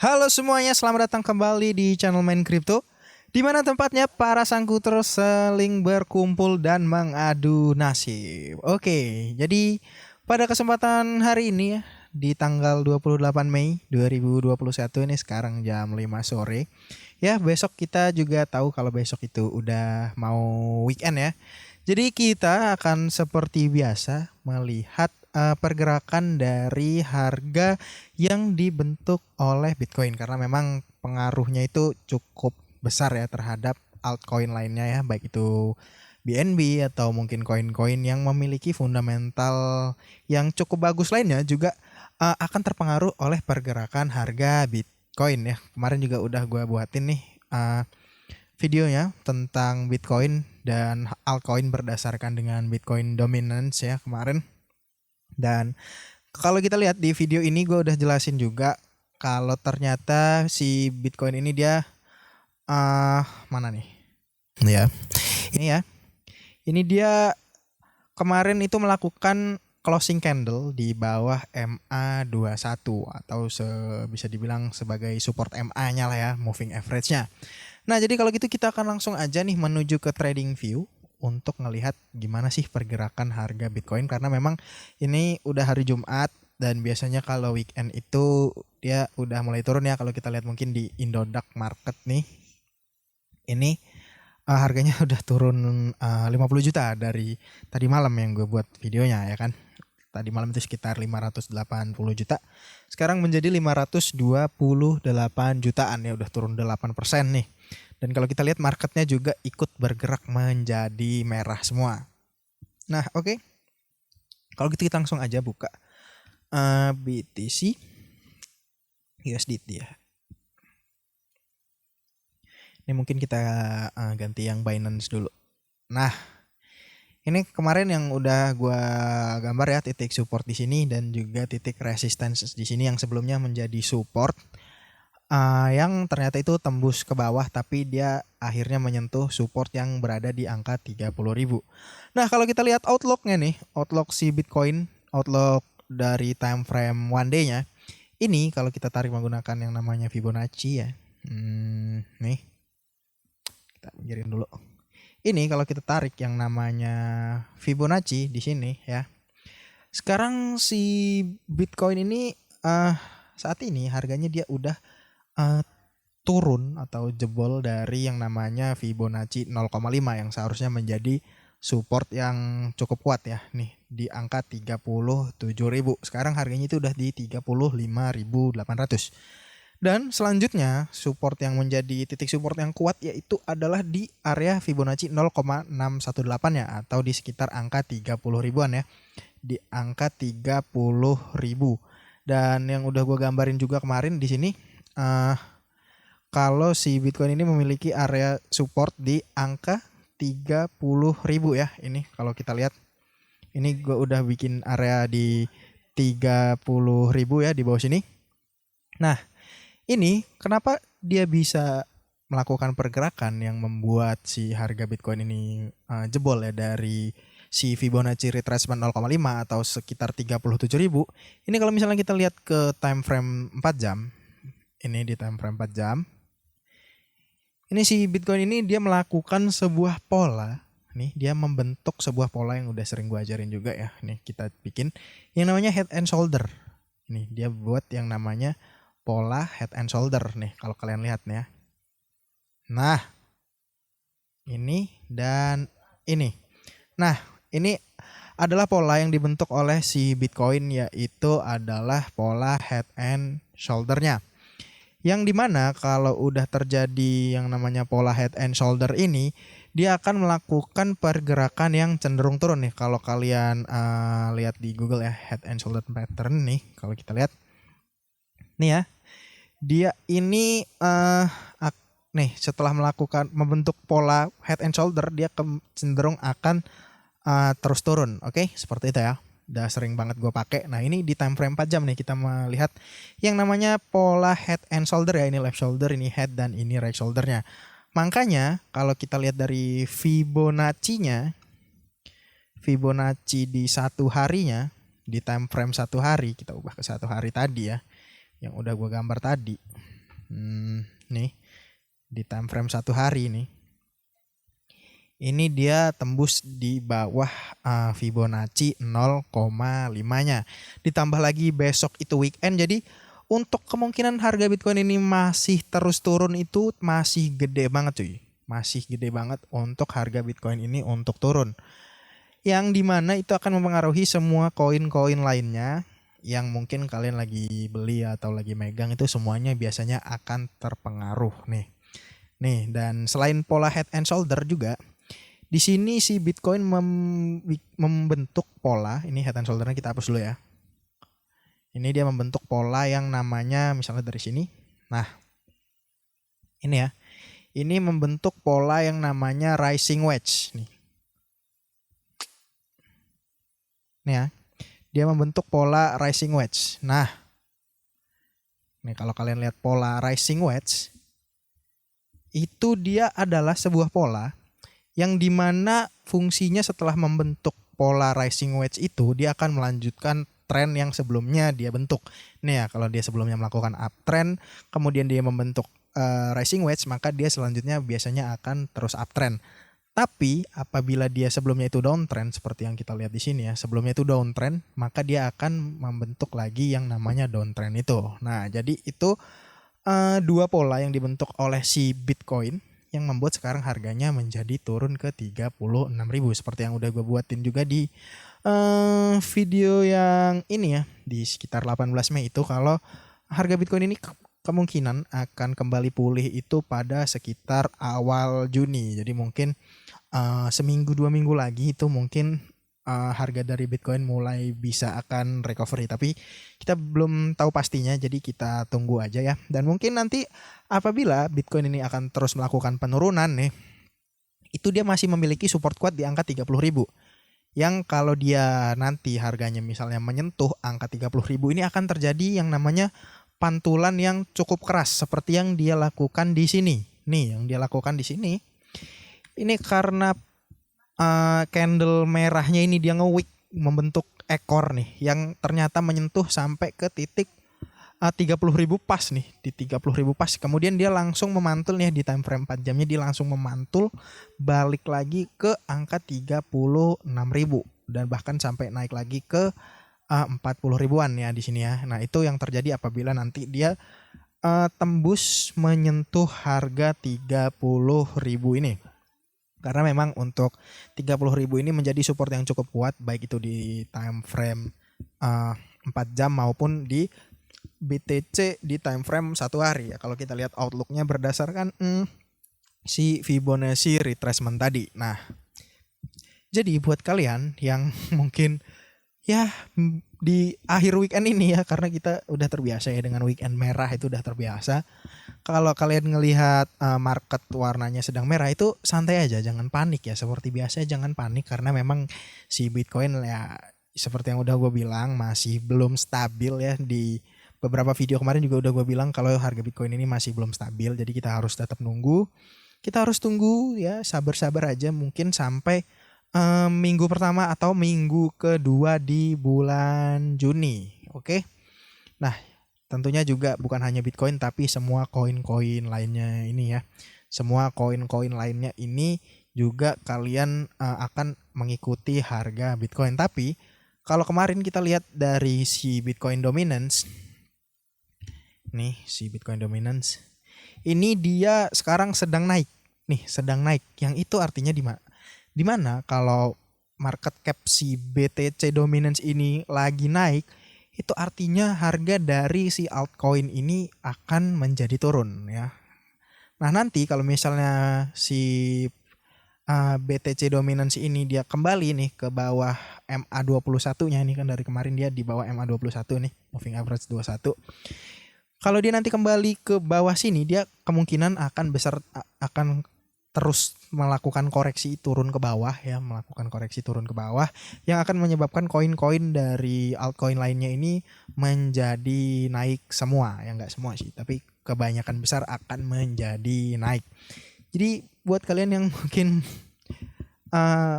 Halo semuanya, selamat datang kembali di channel Main Crypto, di mana tempatnya para sangkuter saling berkumpul dan mengadu nasib. Oke, jadi pada kesempatan hari ini ya, di tanggal 28 Mei 2021 ini sekarang jam 5 sore. Ya, besok kita juga tahu kalau besok itu udah mau weekend ya. Jadi kita akan seperti biasa melihat pergerakan dari harga yang dibentuk oleh Bitcoin karena memang pengaruhnya itu cukup besar ya terhadap altcoin lainnya ya, baik itu BNB atau mungkin koin-koin yang memiliki fundamental yang cukup bagus lainnya juga akan terpengaruh oleh pergerakan harga Bitcoin ya. Kemarin juga udah gue buatin nih videonya tentang Bitcoin dan altcoin berdasarkan dengan Bitcoin dominance ya kemarin. Dan kalau kita lihat di video ini gue udah jelasin juga kalau ternyata si Bitcoin ini dia mana nih? Ya. Ini ya. Ini dia kemarin itu melakukan closing candle di bawah MA21 atau bisa dibilang sebagai support MA-nya lah ya, moving average-nya. Nah, jadi kalau gitu kita akan langsung aja nih menuju ke trading view untuk ngelihat gimana sih pergerakan harga Bitcoin karena memang ini udah hari Jumat dan biasanya kalau weekend itu dia udah mulai turun ya. Kalau kita lihat mungkin di Indodax Market nih. Ini harganya udah turun 50 juta dari tadi malam yang gue buat videonya ya kan. Tadi malam itu sekitar 580 juta. Sekarang menjadi 528 jutaan ya, udah turun 8% nih. Dan kalau kita lihat marketnya juga ikut bergerak menjadi merah semua. Nah, oke. Kalau gitu kita langsung aja buka BTC USDT ya. Ini mungkin kita ganti yang Binance dulu. Nah, ini kemarin yang udah gua gambar ya, titik support di sini dan juga titik resistance di sini yang sebelumnya menjadi support. Yang ternyata itu tembus ke bawah tapi dia akhirnya menyentuh support yang berada di angka 30.000. Nah, kalau kita lihat outlooknya nih, outlook si Bitcoin, outlook dari time frame one day-nya, ini kalau kita tarik menggunakan yang namanya Fibonacci ya. Nih. Kita pinggirin dulu. Ini kalau kita tarik yang namanya Fibonacci di sini ya. Sekarang si Bitcoin ini saat ini harganya dia udah turun atau jebol dari yang namanya Fibonacci 0,5 yang seharusnya menjadi support yang cukup kuat ya. Nih di angka 37.000. Sekarang harganya itu udah di 35.800. Dan selanjutnya support yang menjadi titik support yang kuat yaitu adalah di area Fibonacci 0,618 ya, atau di sekitar angka 30 ribuan ya. Di angka 30.000. Dan yang udah gue gambarin juga kemarin di sini kalau si Bitcoin ini memiliki area support di angka 30.000 ya. Ini kalau kita lihat, ini gue udah bikin area di 30.000 ya di bawah sini. Nah, ini kenapa dia bisa melakukan pergerakan yang membuat si harga Bitcoin ini jebol ya dari si Fibonacci retracement 0,5 atau sekitar 37.000. Ini kalau misalnya kita lihat ke time frame 4 jam. Ini di time frame 4 jam. Ini si Bitcoin ini dia melakukan sebuah pola. Nih, dia membentuk sebuah pola yang udah sering gue ajarin juga ya. Nih, kita bikin yang namanya head and shoulder. Nih, dia buat yang namanya pola head and shoulder nih kalau kalian lihat nih ya. Nah, ini dan ini. Nah, ini adalah pola yang dibentuk oleh si Bitcoin, yaitu adalah pola head and shoulder-nya. Yang dimana kalau udah terjadi yang namanya pola head and shoulder ini, dia akan melakukan pergerakan yang cenderung turun nih. Kalau kalian lihat di Google ya, head and shoulder pattern nih, kalau kita lihat nih ya, dia ini nih setelah membentuk pola head and shoulder, dia cenderung akan terus turun. Oke, seperti itu ya. Udah sering banget gue pakai. Nah, ini di time frame 4 jam nih kita melihat yang namanya pola head and shoulder ya. Ini left shoulder, ini head, dan ini right shouldernya. Makanya kalau kita lihat dari Fibonacci-nya, Fibonacci di satu harinya, di time frame satu hari, kita ubah ke satu hari tadi ya, yang udah gue gambar tadi. Nih di time frame 1 hari nih. Ini dia tembus di bawah Fibonacci 0,5-nya. Ditambah lagi besok itu weekend, jadi untuk kemungkinan harga Bitcoin ini masih terus turun itu masih gede banget cuy. Masih gede banget untuk harga Bitcoin ini untuk turun. Yang dimana itu akan mempengaruhi semua koin-koin lainnya yang mungkin kalian lagi beli atau lagi megang, itu semuanya biasanya akan terpengaruh nih. Nih, dan selain pola head and shoulder juga, di sini si Bitcoin membentuk pola. Ini head and shoulder-nya kita hapus dulu ya. Ini dia membentuk pola yang namanya misalnya dari sini. Nah, ini ya. Ini membentuk pola yang namanya rising wedge nih. Nih ya. Dia membentuk pola rising wedge. Nah, nih kalau kalian lihat pola rising wedge, itu dia adalah sebuah pola yang dimana fungsinya setelah membentuk pola rising wedge itu, dia akan melanjutkan tren yang sebelumnya dia bentuk. Nih ya, kalau dia sebelumnya melakukan uptrend, kemudian dia membentuk rising wedge, maka dia selanjutnya biasanya akan terus uptrend. Tapi apabila dia sebelumnya itu downtrend seperti yang kita lihat di sini ya, sebelumnya itu downtrend, maka dia akan membentuk lagi yang namanya downtrend itu. Nah, jadi itu dua pola yang dibentuk oleh si Bitcoin yang membuat sekarang harganya menjadi turun ke 36.000 seperti yang udah gue buatin juga di video yang ini ya, di sekitar 18 Mei itu, kalau harga Bitcoin ini kemungkinan akan kembali pulih itu pada sekitar awal Juni. Jadi mungkin seminggu 2 minggu lagi itu mungkin harga dari Bitcoin mulai bisa akan recovery, tapi kita belum tahu pastinya, jadi kita tunggu aja ya. Dan mungkin nanti apabila Bitcoin ini akan terus melakukan penurunan nih, itu dia masih memiliki support kuat di angka 30.000. Yang kalau dia nanti harganya misalnya menyentuh angka 30.000, ini akan terjadi yang namanya pantulan yang cukup keras seperti yang dia lakukan di sini. Nih, yang dia lakukan di sini. Ini karena candle merahnya ini dia nge-wick membentuk ekor nih yang ternyata menyentuh sampai ke titik 30.000 pas nih, di 30.000 pas. Kemudian dia langsung memantul nih di time frame 4 jamnya, dia langsung memantul balik lagi ke angka 36.000 dan bahkan sampai naik lagi ke 40.000-an ya di sini ya. Nah, itu yang terjadi apabila nanti dia tembus menyentuh harga 30.000 ini. Karena memang untuk 30.000 ini menjadi support yang cukup kuat, baik itu di time frame 4 jam maupun di BTC di time frame 1 hari ya. Kalau kita lihat outlooknya berdasarkan si Fibonacci retracement tadi. Nah, jadi buat kalian yang mungkin ya di akhir weekend ini ya, karena kita udah terbiasa ya dengan weekend merah, itu udah terbiasa. Kalau kalian ngelihat market warnanya sedang merah, itu santai aja, jangan panik ya. Seperti biasa jangan panik, karena memang si Bitcoin ya seperti yang udah gue bilang masih belum stabil ya. Di beberapa video kemarin juga udah gue bilang kalau harga Bitcoin ini masih belum stabil. Jadi kita harus tetap nunggu. Kita harus tunggu ya, sabar-sabar aja mungkin sampai minggu pertama atau minggu kedua di bulan Juni. Oke. Nah, tentunya juga bukan hanya Bitcoin tapi semua koin-koin lainnya ini ya. Semua koin-koin lainnya ini juga kalian akan mengikuti harga Bitcoin. Tapi kalau kemarin kita lihat dari si Bitcoin Dominance. Nih, si Bitcoin Dominance. Ini dia sekarang sedang naik. Nih, sedang naik. Yang itu artinya di mana kalau market cap si BTC Dominance ini lagi naik, itu artinya harga dari si altcoin ini akan menjadi turun ya. Nah, nanti kalau misalnya si BTC Dominance ini dia kembali nih ke bawah MA21-nya, ini kan dari kemarin dia di bawah MA21 nih, moving average 21. Kalau dia nanti kembali ke bawah sini, dia kemungkinan akan terus melakukan koreksi turun ke bawah ya, melakukan koreksi turun ke bawah yang akan menyebabkan koin-koin dari altcoin lainnya ini menjadi naik semua. Ya nggak semua sih, tapi kebanyakan besar akan menjadi naik. Jadi buat kalian yang mungkin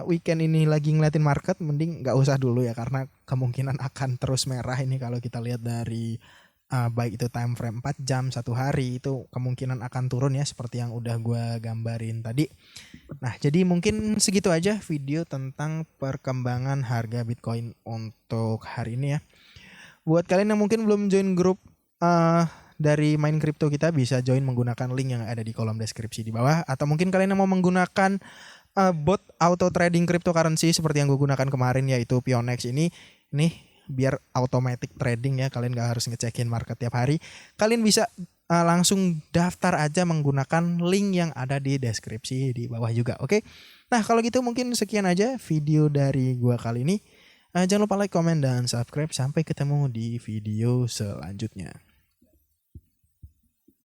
weekend ini lagi ngeliatin market, mending nggak usah dulu ya, karena kemungkinan akan terus merah ini kalau kita lihat dari baik itu time frame 4 jam, 1 hari, itu kemungkinan akan turun ya seperti yang udah gue gambarin tadi. Nah, jadi mungkin segitu aja video tentang perkembangan harga Bitcoin untuk hari ini ya. Buat kalian yang mungkin belum join grup dari Main Crypto, kita bisa join menggunakan link yang ada di kolom deskripsi di bawah. Atau mungkin kalian yang mau menggunakan bot auto trading cryptocurrency seperti yang gue gunakan kemarin, yaitu Pionex ini nih, biar automatic trading ya, kalian gak harus ngecekin market tiap hari. Kalian bisa langsung daftar aja menggunakan link yang ada di deskripsi di bawah juga. Oke. Nah, kalau gitu mungkin sekian aja video dari gua kali ini. Jangan lupa like, comment, dan subscribe. Sampai ketemu di video selanjutnya.